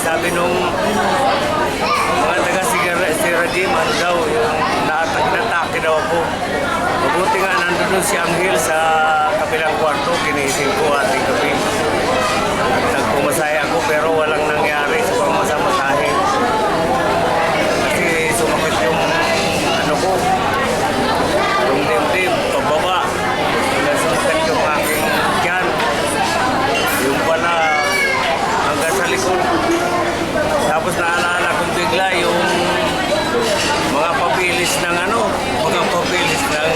sabi nung mga taga-Sierra Gym, ano daw, yung natake daw ako. Mabuti nga, nandun si Angel sa kabilang kwarto, ginising ko ating gabi. Nagpumasaya ako pero walang nangyari sa pamamasahe. Kasi sumakit yung ano ko, yung dibdib, pababa. Sumakit yung aking tiyan. Yung pala hanggang sa likod. Tapos naalala kong bigla yung mga papilis ng ano, mga papilis ng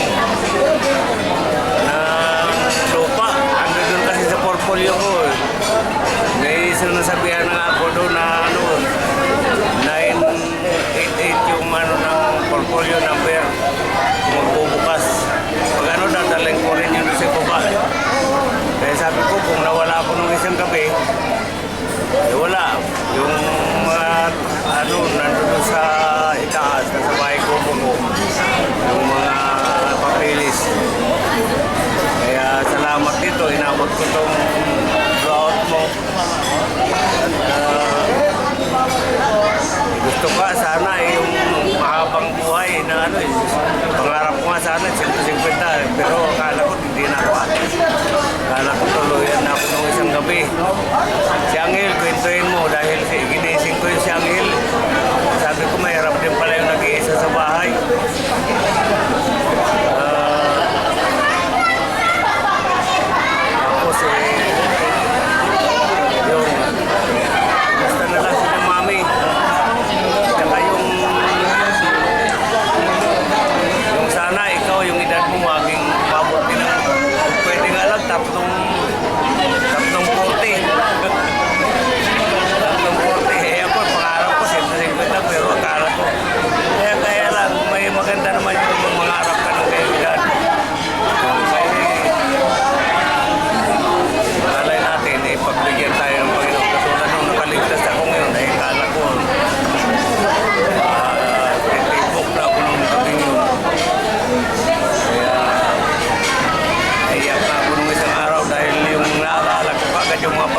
lupa. Ando doon kasi sa portfolio ko. May isang nasabihan nga ako doon na ano, 988 yung ano ng portfolio number. Magbubukas. Pag ano, dadaling ko rin yun sa baba. Kaya sabi ko, kung nawala ako nung isang gabi, eh wala. Yung mga ano, nandun sa itaas, nasa bahay ko buko. Yung mga papilis. Kaya salamat dito, inabot ko itong blowout mo. At gusto ka sana yung mahabang buhay na ano eh. Pangarap ko nga sana 150, pero akala ko hindi na ako atin. Akala ko tuluyan na ako nung isang gabi. Si Angel, kwentuhin mo dahil ginising ko yung si Angel. Sabi ko mahirap din pala yung nag-iisa sa bahay. Tapos yung basta na lang sila mami. Saka yung sana ikaw, yung edad mo maging mabuti na. Pwede nga lang tatlong 40. Tatlong 40. Eh ako, pangarap ko 150 pero akala ko. Kaya lang, may maganda naman yung mangarap ka ng kayo edad. Alay natin, ipagbigyan tayo ng Panginoon. Katulad nung nakaligtas ako ngayon, ay kala ko titipok na ako nung gabi yun. Kaya naiyak na ako nung isang araw dahil yung naalala ko kagad yung mga